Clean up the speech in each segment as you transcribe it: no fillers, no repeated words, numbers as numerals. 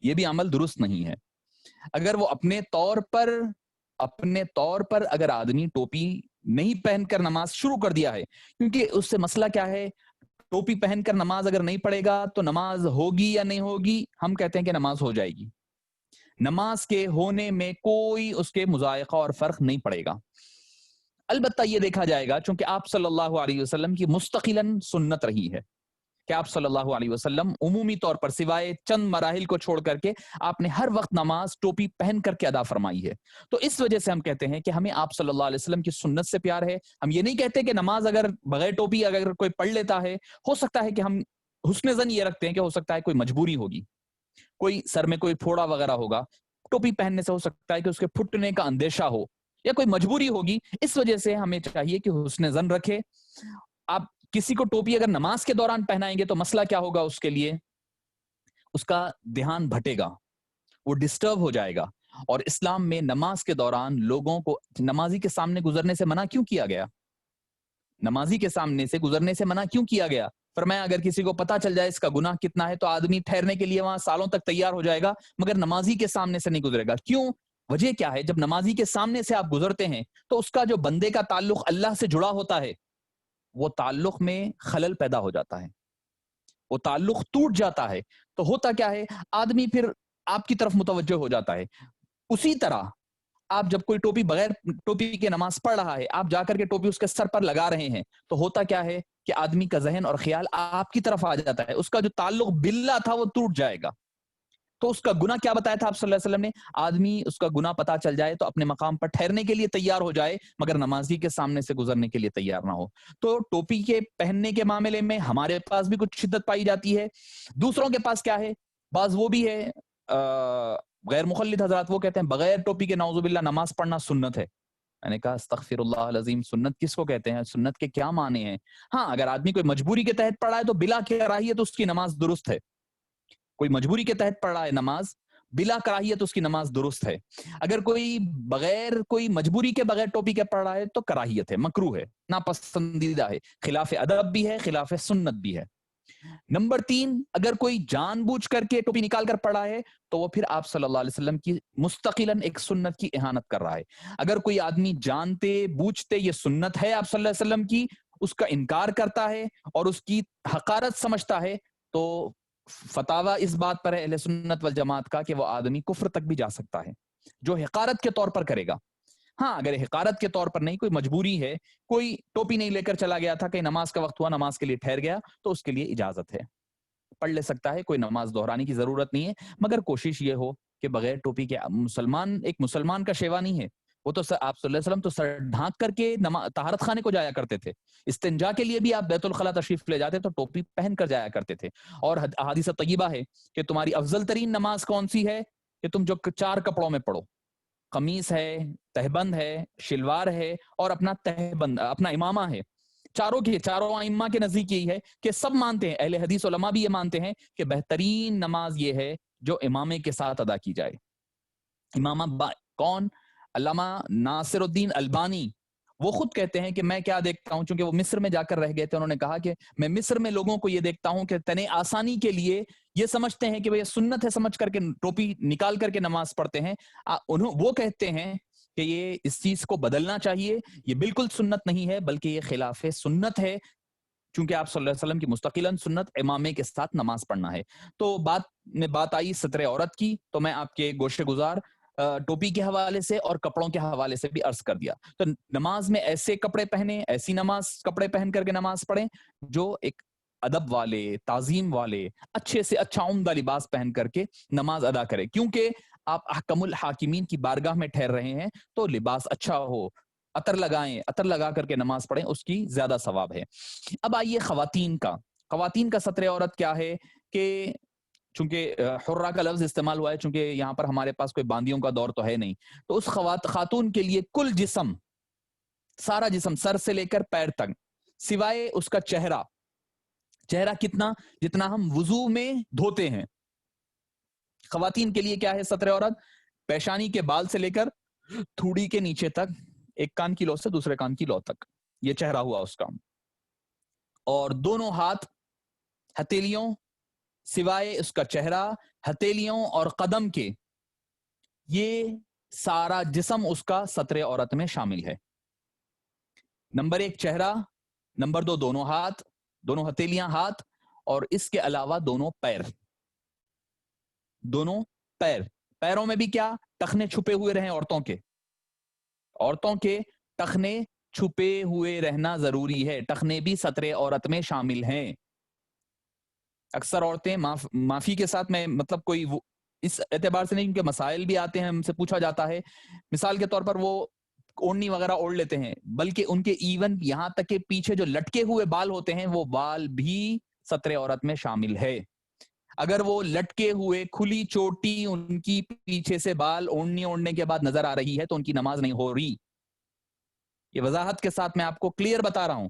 یہ بھی عمل درست نہیں ہے. اگر وہ اپنے طور پر اگر آدمی ٹوپی نہیں پہن کر نماز شروع کر دیا ہے، کیونکہ اس سے مسئلہ کیا ہے، ٹوپی پہن کر نماز اگر نہیں پڑھے گا تو نماز ہوگی یا نہیں ہوگی؟ ہم کہتے ہیں کہ نماز ہو جائے گی. نماز کے ہونے میں کوئی اس کے مذائقہ اور فرق نہیں پڑے گا. البتہ یہ دیکھا جائے گا، چونکہ آپ صلی اللہ علیہ وسلم کی مستقلاً سنت رہی ہے کہ آپ صلی اللہ علیہ وسلم عمومی طور پر سوائے چند مراحل کو چھوڑ کر کے آپ نے ہر وقت نماز ٹوپی پہن کر کے ادا فرمائی ہے. تو اس وجہ سے ہم کہتے ہیں کہ ہمیں آپ صلی اللہ علیہ وسلم کی سنت سے پیار ہے. ہم یہ نہیں کہتے کہ نماز اگر بغیر ٹوپی اگر کوئی پڑھ لیتا ہے، ہو سکتا ہے کہ ہم حسن ظن یہ رکھتے ہیں کہ ہو سکتا ہے کوئی مجبوری ہوگی، کوئی سر میں کوئی پھوڑا وغیرہ ہوگا، ٹوپی پہننے سے ہو سکتا ہے کہ اس کے پھٹنے کا اندیشہ ہو یا کوئی مجبوری ہوگی. اس وجہ سے ہمیں چاہیے کہ حسن ظن رکھے. آپ کسی کو ٹوپی اگر نماز کے دوران پہنائیں گے تو مسئلہ کیا ہوگا، اس کے لیے اس کا دھیان بھٹے گا، وہ ڈسٹرب ہو جائے گا. اور اسلام میں نماز کے دوران لوگوں کو نمازی کے سامنے گزرنے سے منع کیوں کیا گیا؟ نمازی کے سامنے سے گزرنے سے منع کیوں کیا گیا؟ فرمایا اگر کسی کو پتا چل جائے اس کا گناہ کتنا ہے تو آدمی ٹھہرنے کے لیے وہاں سالوں تک تیار ہو جائے گا، مگر نمازی کے سامنے سے نہیں گزرے گا. کیوں؟ وجہ کیا ہے؟ جب نمازی کے سامنے سے آپ گزرتے ہیں تو اس کا جو بندے کا تعلق اللہ سے جڑا ہوتا ہے، وہ تعلق میں خلل پیدا ہو جاتا ہے، وہ تعلق ٹوٹ جاتا ہے. تو ہوتا کیا ہے، آدمی پھر آپ کی طرف متوجہ ہو جاتا ہے. اسی طرح آپ جب کوئی ٹوپی بغیر ٹوپی کے نماز پڑھ رہا ہے، آپ جا کر کے ٹوپی اس کے سر پر لگا رہے ہیں، تو ہوتا کیا ہے کہ آدمی کا ذہن اور خیال آپ کی طرف آ جاتا ہے، اس کا جو تعلق باللہ تھا وہ ٹوٹ جائے گا. تو اس کا گناہ کیا بتایا تھا آپ صلی اللہ علیہ وسلم نے؟ آدمی اس کا گناہ پتا چل جائے تو اپنے مقام پر ٹھہرنے کے لیے تیار ہو جائے، مگر نمازی کے سامنے سے گزرنے کے لیے تیار نہ ہو. تو ٹوپی کے پہننے کے معاملے میں ہمارے پاس بھی کچھ شدت پائی جاتی ہے. دوسروں کے پاس کیا ہے، بعض وہ بھی ہے غیر مخلد حضرات، وہ کہتے ہیں بغیر ٹوپی کے نعوذ باللہ نماز پڑھنا سنت ہے. میں نے کہا استغفر اللہ العظیم، سنت کس کو کہتے ہیں؟ سنت کے کیا معنی ہیں؟ ہاں، اگر آدمی کوئی مجبوری کے تحت پڑھا ہے تو بلا کراہیت اس کی نماز درست ہے. کوئی مجبوری کے تحت پڑھ رہا ہے نماز، بلا کراہیت اس کی نماز درست ہے. اگر کوئی مجبوری کے بغیر ٹوپی کے پڑھ رہا ہے تو کراہیت ہے، مکروہ ہے، ناپسندیدہ ہے، خلاف ادب بھی ہے، خلاف سنت بھی ہے. نمبر 3، اگر کوئی جان بوجھ کر کے ٹوپی نکال کر پڑھا ہے تو وہ پھر آپ صلی اللہ علیہ وسلم کی مستقلاً ایک سنت کی اہانت کر رہا ہے. اگر کوئی آدمی جانتے بوجھتے یہ سنت ہے آپ صلی اللہ علیہ وسلم کی، اس کا انکار کرتا ہے اور اس کی حقارت سمجھتا ہے، تو فتاوی اس بات پر ہے اہل سنت والجماعت کا کہ وہ آدمی کفر تک بھی جا سکتا ہے جو حقارت کے طور پر کرے گا. ہاں، اگر حقارت کے طور پر نہیں، کوئی مجبوری ہے، کوئی ٹوپی نہیں لے کر چلا گیا تھا، کہ نماز کا وقت ہوا، نماز کے لیے ٹھہر گیا، تو اس کے لیے اجازت ہے، پڑھ لے سکتا ہے، کوئی نماز دہرانے کی ضرورت نہیں ہے. مگر کوشش یہ ہو کہ بغیر ٹوپی کے ایک مسلمان کا شیوا نہیں ہے. وہ تو آپ صلی اللہ علیہ وسلم تو سر ڈھانک کر کے طہارت خانے کو جایا کرتے تھے. استنجا کے لیے بھی آپ بیت الخلاء تشریف لے جاتے تو ٹوپی پہن کر جایا کرتے تھے. اور احادیث طیبہ ہے کہ تمہاری افضل ترین نماز کون سی ہے؟ کہ تم جو 4 کپڑوں میں پڑھو، قمیص ہے، تہبند ہے، شلوار ہے اور اپنا امامہ ہے. چاروں ائمہ کے نزدیک یہی ہے کہ سب مانتے ہیں، اہل حدیث علماء بھی یہ مانتے ہیں کہ بہترین نماز یہ ہے جو امامے کے ساتھ ادا کی جائے. امامہ کون؟ علامہ ناصر الدین البانی. وہ خود کہتے ہیں کہ میں کیا دیکھتا ہوں، چونکہ وہ مصر میں جا کر رہ گئے تھے، انہوں نے کہا کہ میں مصر میں لوگوں کو یہ دیکھتا ہوں کہ تنے آسانی کے لیے یہ سمجھتے ہیں کہ یہ سنت ہے سمجھ کر کے ٹوپی نکال کر کے نماز پڑھتے ہیں. وہ کہتے ہیں کہ یہ اس چیز کو بدلنا چاہیے، یہ بالکل سنت نہیں ہے بلکہ یہ خلاف سنت ہے، چونکہ آپ صلی اللہ علیہ وسلم کی مستقلاً سنت امامے کے ساتھ نماز پڑھنا ہے. تو بات آئی ستر عورت کی، تو میں آپ کے گوشے گزار ٹوپی کے حوالے سے اور کپڑوں کے حوالے سے بھی عرض کر دیا. تو نماز میں ایسے کپڑے پہنے، ایسی کپڑے پہن کر کے نماز پڑھیں جو ایک ادب والے، تعظیم والے، اچھے سے اچھا عمدہ لباس پہن کر کے نماز ادا کرے. کیونکہ آپ احکم الحاکمین کی بارگاہ میں ٹھہر رہے ہیں تو لباس اچھا ہو، عطر لگائیں، عطر لگا کر کے نماز پڑھیں، اس کی زیادہ ثواب ہے. اب آئیے خواتین کا ستر عورت کیا ہے کہ چونکہ حرہ کا لفظ استعمال ہوا ہے، چونکہ یہاں پر ہمارے پاس کوئی باندیوں کا دور تو ہے نہیں، تو اس خاتون کے لیے کل جسم، سارا جسم سر سے لے کر پیر تک، سوائے اس کا چہرہ کتنا؟ جتنا ہم وضو میں دھوتے ہیں. خواتین کے لیے کیا ہے ستر عورت؟ پیشانی کے بال سے لے کر تھوڑی کے نیچے تک، ایک کان کی لو سے دوسرے کان کی لو تک، یہ چہرہ ہوا اس کا. اور دونوں ہاتھ ہتھیلیوں سوائے اس کا چہرہ، ہتھیلیوں اور قدم کے، یہ سارا جسم اس کا ستر عورت میں شامل ہے۔ نمبر 1 چہرہ، نمبر 2 دونوں ہاتھ، دونوں ہتھیلیاں ہاتھ، اور اس کے علاوہ دونوں پیر، دونوں پیر۔ پیروں میں بھی کیا؟ ٹخنے چھپے ہوئے رہیں عورتوں کے، عورتوں کے ٹخنے چھپے ہوئے رہنا ضروری ہے، ٹخنے بھی ستر عورت میں شامل ہیں۔ اکثر عورتیں معافی کے ساتھ، میں مطلب کوئی اس اعتبار سے نہیں، کیونکہ مسائل بھی آتے ہیں، ہم سے پوچھا جاتا ہے، مثال کے طور پر وہ اوڑنی وغیرہ اوڑھ لیتے ہیں، بلکہ ان کے ایون یہاں تک کہ پیچھے جو لٹکے ہوئے بال ہوتے ہیں وہ بال بھی ستر عورت میں شامل ہے۔ اگر وہ لٹکے ہوئے کھلی چوٹی ان کی پیچھے سے بال اوڑھنے اوڑھنے کے بعد نظر آ رہی ہے تو ان کی نماز نہیں ہو رہی۔ یہ وضاحت کے ساتھ میں آپ کو کلیئر بتا رہا ہوں،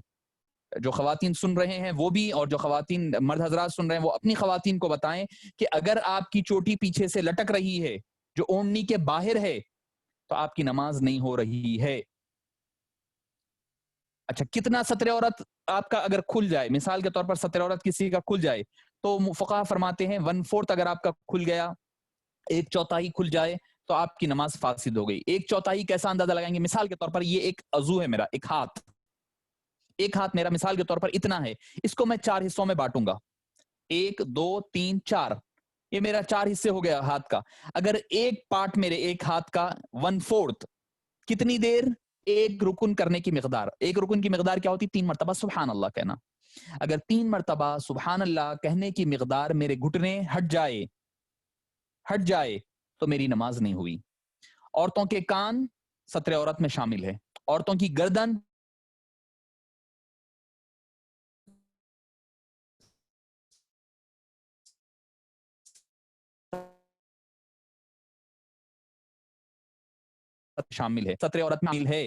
جو خواتین سن رہے ہیں وہ بھی، اور جو خواتین مرد حضرات سن رہے ہیں وہ اپنی خواتین کو بتائیں کہ اگر آپ کی چوٹی پیچھے سے لٹک رہی ہے جو اوڑھنی کے باہر ہے تو آپ کی نماز نہیں ہو رہی ہے۔ اچھا، کتنا ستر عورت آپ کا اگر کھل جائے، مثال کے طور پر ستر عورت کسی کا کھل جائے تو فقہا فرماتے ہیں 1/4 اگر آپ کا کھل گیا، 1/4 کھل جائے تو آپ کی نماز فاسد ہو گئی۔ 1/4 کیسا اندازہ لگائیں گے؟ مثال کے طور پر یہ ایک عضو ہے میرا، ایک ہاتھ میرا مثال کے طور پر اتنا ہے، اس کو میں 4 حصوں میں بانٹوں گا، 1 2 3 4، یہ میرا 4 حصے ہو گیا ہاتھ کا۔ اگر ایک پارٹ میرے ایک ہاتھ کا 1/4 کتنی دیر؟ ایک رکن کرنے کی مقدار۔ ایک رکن کی مقدار کیا ہوتی؟ 3 مرتبہ سبحان اللہ کہنا۔ اگر 3 مرتبہ سبحان اللہ کہنے کی مقدار میرے گھٹنے ہٹ جائے تو میری نماز نہیں ہوئی۔ عورتوں کے کان ستر عورت میں شامل ہے، عورتوں کی گردن شامل ہے، ستر عورت میں شامل ہے۔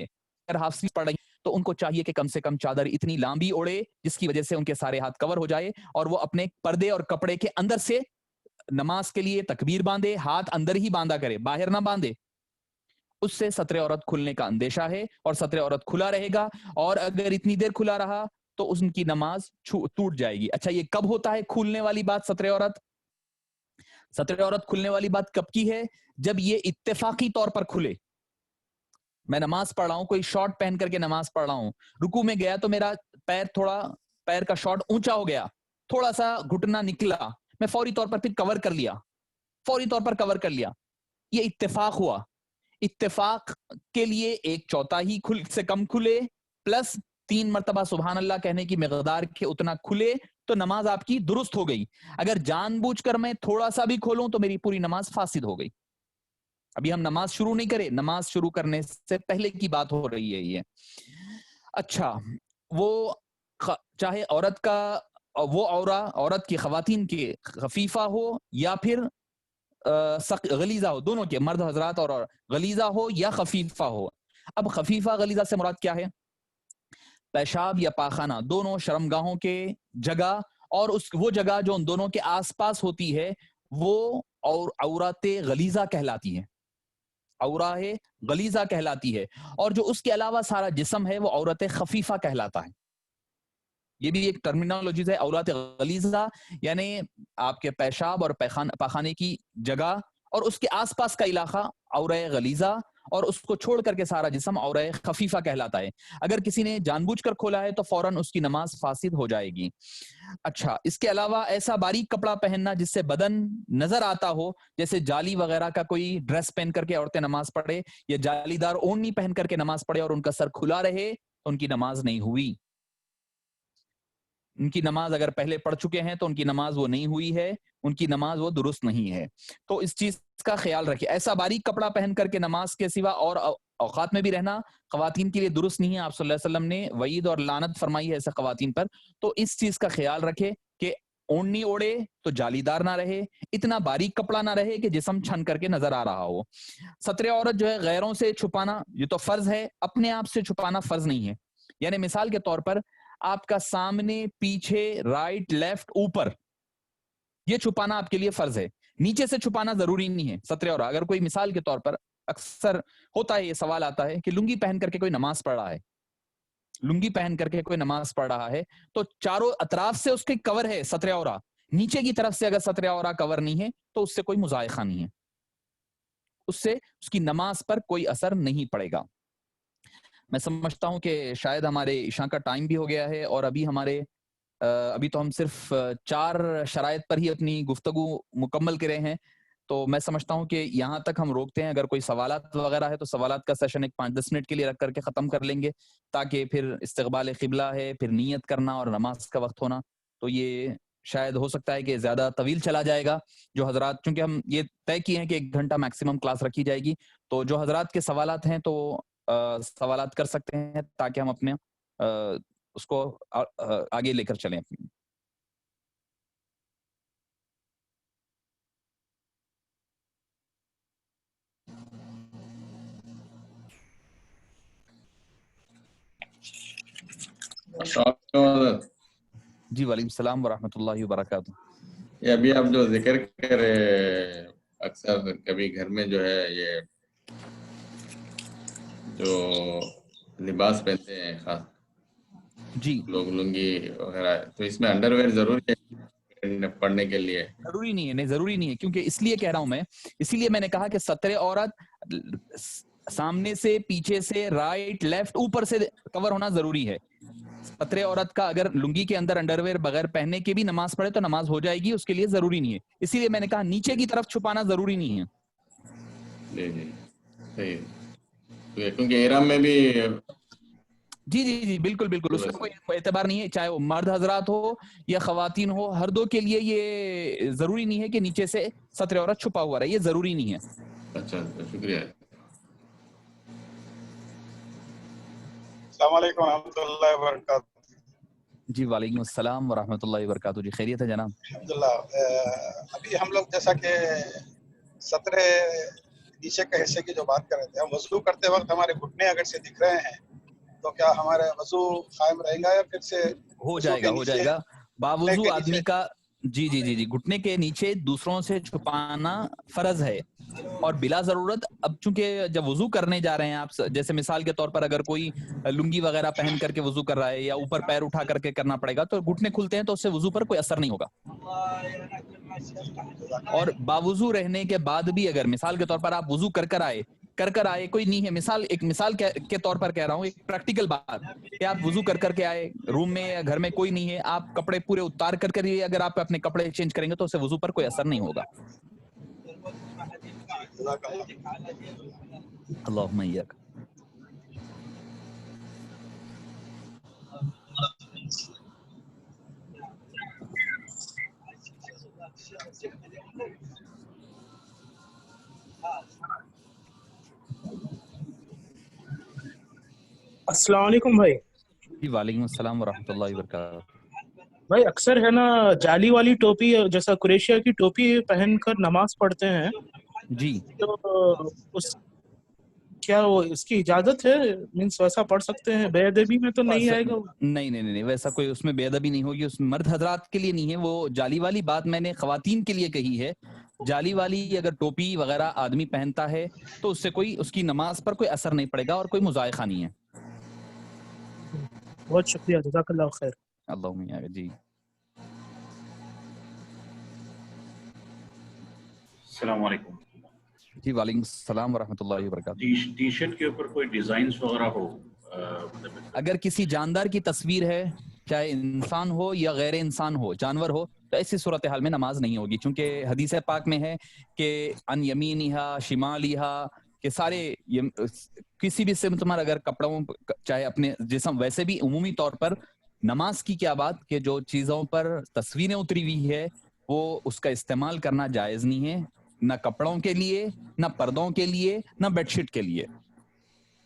اگر حافظ پڑھ رہی تو ان کو چاہیے کہ کم سے کم چادر اتنی لمبی اوڑے جس کی وجہ سے ان کے سارے ہاتھ کور ہو جائے، اور وہ اپنے پردے اور کپڑے کے اندر سے نماز کے لیے تکبیر باندھے، ہاتھ اندر ہی باندھا کرے، باہر نہ باندھے۔ اس سے ستر عورت کھلنے کا اندیشہ ہے اور ستر عورت کھلا رہے گا، اور اگر اتنی دیر کھلا رہا تو ان کی نماز ٹوٹ جائے گی۔ اچھا، یہ کب ہوتا ہے کھولنے والی بات؟ ستر عورت کھلنے والی بات کب کی ہے؟ جب یہ اتفاقی طور پر کھلے۔ میں نماز پڑھ رہا ہوں، کوئی شارٹ پہن کر کے نماز پڑھ رہا ہوں، رکوع میں گیا تو میرا پیر کا شارٹ اونچا ہو گیا، تھوڑا سا گھٹنا نکلا، میں فوری طور پر پھر کور کر لیا، یہ اتفاق ہوا۔ اتفاق کے لیے 1/4 سے کم کھلے پلس 3 مرتبہ سبحان اللہ کہنے کی مقدار کے اتنا کھلے تو نماز آپ کی درست ہو گئی۔ اگر جان بوجھ کر میں تھوڑا سا بھی کھولوں تو میری پوری نماز فاسد ہو گئی۔ ابھی ہم نماز شروع نہیں کرے، نماز شروع کرنے سے پہلے کی بات ہو رہی ہے یہ۔ اچھا، وہ چاہے عورت کا وہ عورت کی خواتین کے خفیفہ ہو یا پھر غلیظہ ہو، دونوں کے مرد حضرات، اور غلیظہ ہو یا خفیفہ ہو۔ اب خفیفہ غلیظہ سے مراد کیا ہے؟ پیشاب یا پاخانہ دونوں شرمگاہوں کے جگہ اور وہ جگہ جو ان دونوں کے آس پاس ہوتی ہے وہ عورت غلیظہ کہلاتی ہے، عورت غلیظہ کہلاتی ہے، اور جو اس کے علاوہ سارا جسم ہے وہ عورت خفیفہ کہلاتا ہے۔ یہ بھی ایک ٹرمینالوجیز ہے، عورت غلیظہ یعنی آپ کے پیشاب اور پاخانے کی جگہ اور اس کے آس پاس کا علاقہ عورت غلیظہ، اور اس کو چھوڑ کر کے سارا جسم عورت خفیفہ کہلاتا ہے۔ اگر کسی نے جان بوجھ کر کھولا ہے تو فوراً اس کی نماز فاسد ہو جائے گی۔ اچھا، اس کے علاوہ ایسا باریک کپڑا پہننا جس سے بدن نظر آتا ہو، جیسے جالی وغیرہ کا کوئی ڈریس پہن کر کے عورتیں نماز پڑھے، یا جالی دار اوڑھنی پہن کر کے نماز پڑھے اور ان کا سر کھلا رہے تو ان کی نماز نہیں ہوئی۔ ان کی نماز اگر پہلے پڑھ چکے ہیں تو ان کی نماز وہ نہیں ہوئی ہے، ان کی نماز وہ درست نہیں ہے۔ تو اس چیز کا خیال رکھیں، ایسا باریک کپڑا پہن کر کے نماز کے سوا اور اوقات میں بھی رہنا خواتین کے لیے درست نہیں ہے۔ آپ صلی اللہ علیہ وسلم نے وعید اور لعنت فرمائی ہے ایسے خواتین پر۔ تو اس چیز کا خیال رکھے کہ اوڑھنی اوڑھے تو جالی دار نہ رہے، اتنا باریک کپڑا نہ رہے کہ جسم چھن کر کے نظر آ رہا ہو۔ ستر عورت جو ہے غیروں سے چھپانا یہ تو فرض ہے، اپنے آپ سے چھپانا فرض نہیں ہے۔ یعنی مثال کے طور پر آپ کا سامنے، پیچھے، رائٹ، لیفٹ، اوپر، یہ چھپانا آپ کے لیے فرض ہے، نیچے سے چھپانا ضروری نہیں ہے۔ ستر عورت اگر کوئی مثال کے طور پر اکثر ہوتا ہے، یہ سوال آتا ہے کہ لنگی پہن کر کے کوئی نماز پڑھ رہا ہے، لنگی پہن کر کے کوئی نماز پڑھ رہا ہے تو چاروں اطراف سے اس کے کور ہے ستر عورت، نیچے کی طرف سے اگر سطر عورہ کور نہیں ہے تو اس سے کوئی مضائقہ نہیں ہے، اس سے اس کی نماز پر کوئی اثر نہیں پڑے گا۔ میں سمجھتا ہوں کہ شاید ہمارے عشاء کا ٹائم بھی ہو گیا ہے، اور ابھی تو ہم صرف 4 شرائط پر ہی اپنی گفتگو مکمل کرے ہیں، تو میں سمجھتا ہوں کہ یہاں تک ہم روکتے ہیں۔ اگر کوئی سوالات وغیرہ ہے تو سوالات کا سیشن ایک 5-10 منٹ کے لیے رکھ کر کے ختم کر لیں گے، تاکہ پھر استقبال قبلہ ہے، پھر نیت کرنا اور نماز کا وقت ہونا، تو یہ شاید ہو سکتا ہے کہ زیادہ طویل چلا جائے گا۔ جو حضرات، چونکہ ہم یہ طے کیے ہیں کہ 1 گھنٹہ میکسیمم کلاس رکھی جائے گی، تو جو حضرات کے سوالات ہیں تو سوالات کر سکتے ہیں، تاکہ ہم اپنے اس کو آگے لے کر چلیں اپنی۔ جی وعلیکم السلام ورحمۃ اللہ وبرکاتہ۔ یہ ابھی آپ جو ذکر کرے اکثر کبھی گھر میں جو ہے یہ جو لباس پہنتے ہیں خاص جی لوگ لنگی وغیرہ، تو اس میں انڈر ویئر ضروری ہے پڑھنے کے لیے؟ ضروری نہیں ہے، نہیں ضروری نہیں ہے، کیونکہ اس لیے کہہ رہا ہوں میں، اسی لیے میں نے کہا کہ سطر عورت سامنے سے، پیچھے سے، رائٹ لیفٹ اوپر سے کور ہونا ضروری ہے۔ سطر عورت کا اگر لنگی کے اندر انڈر ویئر بغیر پہننے کے بھی نماز پڑھے تو نماز ہو جائے گی، اس کے لیے ضروری نہیں ہے۔ اسی لیے میں نے کہا نیچے کی طرف چھپانا ضروری نہیں ہے۔ جی جی صحیح، کیونکہ احرام میں بھی جی جی جی بالکل بالکل، اس کا کوئی اعتبار نہیں ہے، چاہے وہ مرد حضرات ہو یا خواتین ہو، ہر دو کے لیے یہ ضروری نہیں ہے کہ نیچے سے سطر عورت چھپا ہوا رہے، یہ ضروری نہیں ہے۔ اچھا شکریہ۔ السلام علیکم ورحمۃ اللہ وبرکاتہ۔ جی وعلیکم السلام ورحمۃ اللہ وبرکاتہ۔ جی خیریت ہے جناب؟ الحمدللہ۔ ابھی ہم لوگ جیسا کہ سطر نیچے کے حصے کی جو بات کر رہے تھے، ہم وضو کرتے وقت ہمارے گھٹنے اگر سے دکھ رہے ہیں تو کیا ہمارا وضو قائم رہے گا یا پھر سے ہو جائے گا، ہو جائے گا۔ باوضو آدمی کا جی جی جی جی گھٹنے کے نیچے دوسروں سے چھپانا فرض ہے، اور بلا ضرورت، اب چونکہ جب وضو کرنے جا رہے ہیں آپ، جیسے مثال کے طور پر اگر کوئی لنگی وغیرہ پہن کر کے وضو کر رہا ہے یا اوپر پیر اٹھا کر کے کرنا پڑے گا، تو گھٹنے کھلتے ہیں تو اس سے وضو پر کوئی اثر نہیں ہوگا۔ اور باوضو رہنے کے بعد بھی اگر مثال کے طور پر آپ وضو کر کر آئے کوئی نہیں ہے، مثال ایک مثال کے طور پر کہہ رہا ہوں، ایک پریکٹیکل بات کہ آپ وضو کر کے آئے، روم میں یا گھر میں کوئی نہیں ہے، آپ کپڑے پورے اتار کر ہی اگر آپ اپنے کپڑے چینج کریں گے تو اس سے وضو پر کوئی اثر نہیں ہوگا۔ اللہم ایاک۔ السلام علیکم بھائی۔ جی وعلیکم السلام ورحمۃ اللہ وبرکاتہ۔ بھائی اکثر ہے نا جالی والی ٹوپی جیسا کریشیا کی ٹوپی پہن کر نماز پڑھتے ہیں، جی تو کیا وہ اس کی اجازت ہے؟ مینس ویسا پڑھ سکتے ہیں؟ بے ادبی میں تو نہیں آئے گا؟ نہیں ویسا کوئی اس میں بے ادبی نہیں ہوگی، اس میں مرد حضرات کے لیے نہیں ہے، وہ جالی والی بات میں نے خواتین کے لیے کہی ہے۔ جالی والی اگر ٹوپی وغیرہ آدمی پہنتا ہے تو اس سے کوئی اس کی نماز پر کوئی اثر نہیں پڑے گا اور کوئی مضائقہ نہیں ہے۔ بہت شکریہ، جزاک اللہ خیر۔ اللہم جی۔ السلام علیکم۔ جی وعلیکم السلام ورحمۃ اللہ وبرکاتہ۔ ٹی شرٹ کے اوپر کوئی ڈیزائنز وغیرہ ہو، اگر کسی جاندار کی تصویر ہے، چاہے انسان ہو یا غیر انسان ہو، جانور ہو، تو ایسی صورتحال میں نماز نہیں ہوگی، چونکہ حدیث پاک میں ہے کہ ان یمینہا شمالیہا، کہ سارے کسی بھی سمت میں اگر کپڑوں چاہے اپنے جسم، ویسے بھی عمومی طور پر نماز کی کیا بات کہ جو چیزوں پر تصویریں اتری ہوئی ہے وہ اس کا استعمال کرنا جائز نہیں ہے، نہ کپڑوں کے لیے، نہ پردوں کے لیے، نہ بیڈ شیٹ کے لیے۔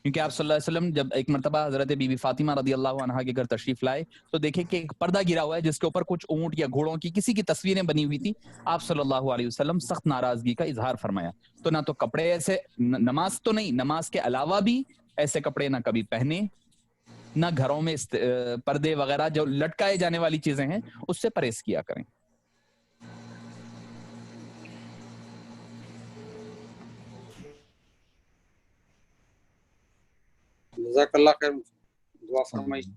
کیونکہ آپ صلی اللہ علیہ وسلم جب ایک مرتبہ حضرت بی بی فاطمہ رضی اللہ عنہا کے گھر تشریف لائے تو دیکھے کہ ایک پردہ گرا ہوا ہے جس کے اوپر کچھ اونٹ یا گھوڑوں کی کسی کی تصویریں بنی ہوئی تھی۔ آپ صلی اللہ علیہ وسلم سخت ناراضگی کا اظہار فرمایا، تو نہ تو کپڑے ایسے، نماز تو نہیں، نماز کے علاوہ بھی ایسے کپڑے نہ کبھی پہنے، نہ گھروں میں پردے وغیرہ جو لٹکائے جانے والی چیزیں ہیں اس سے پرہیز کیا کریں۔ جزاک اللہ خیر، دعا فرمائیے۔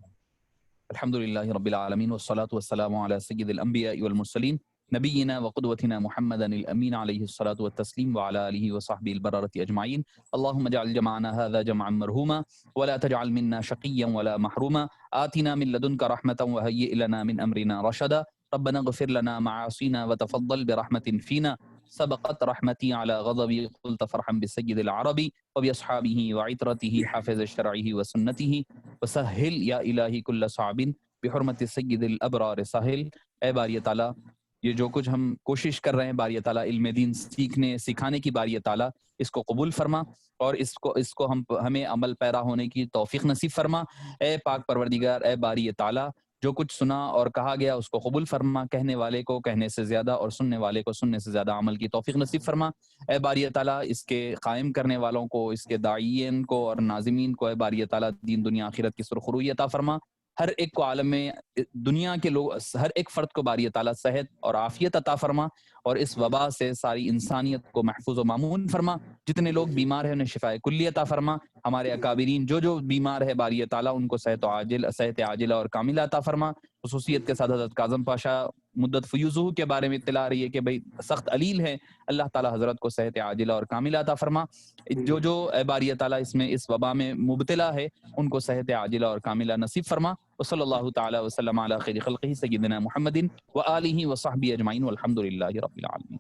الحمدللہ رب العالمین والصلاة والسلام علی سید الانبیاء والمرسلین نبينا وقدوتنا محمدا الأمين عليه الصلاة والتسليم وعلى آله وصحبه البررة أجمعين. اللهم اجعل جمعنا هذا جمعا مرحوما ولا تجعل منا شقيا ولا محروما. آتنا من لدنك رحمة وهيئ لنا من أمرنا رشدا. ربنا اغفر لنا معاصينا وتفضل برحمة فينا. سبقت رحمتي على غضبي قلت فرحا بالسيد العربي وبأصحابه وعترته حافظ شرعه وسنته وسهل يا إلهي كل صعب بحرمت السید الابرار ساحل. اے باری تعالیٰ یہ جو کچھ ہم کوشش کر رہے ہیں باری تعالیٰ علم دین سیکھنے سکھانے کی، باری تعالیٰ اس کو قبول فرما اور اس کو ہمیں عمل پیرا ہونے کی توفیق نصیب فرما. اے پاک پروردگار، اے باری تعالیٰ جو کچھ سنا اور کہا گیا اس کو قبول فرما، کہنے والے کو کہنے سے زیادہ اور سننے والے کو سننے سے زیادہ عمل کی توفیق نصیب فرما. اے باری تعالیٰ اس کے قائم کرنے والوں کو، اس کے داعین کو اور ناظمین کو اے باری تعالیٰ دین دنیا آخرت کی سرخروئی عطا فرما. ہر ایک کو عالم میں دنیا کے لوگ، ہر ایک فرد کو باری تعالیٰ صحت اور عافیت عطا فرما اور اس وبا سے ساری انسانیت کو محفوظ و مامون فرما. جتنے لوگ بیمار ہیں انہیں شفاء کلی عطا فرما. ہمارے اکابرین جو بیمار ہے باری تعالیٰ ان کو صحت عاجلہ اور کاملہ عطا فرما. خصوصیت کے ساتھ حضرت کاظم پاشا مدت فیوزہ کے بارے میں اطلاع رہی ہے کہ بھئی سخت علیل ہے، اللہ تعالیٰ حضرت کو صحت عاجلہ اور کاملہ عطا فرما. جو اے باری تعالیٰ اس وبا میں مبتلا ہے ان کو صحت عاجلہ اور کاملہ نصیب فرما. وصلی اللہ تعالی وسلم علی خیر خلقہ سیدنا محمد وآلہ وصحبہ اجمعین والحمد للہ رب العالمین.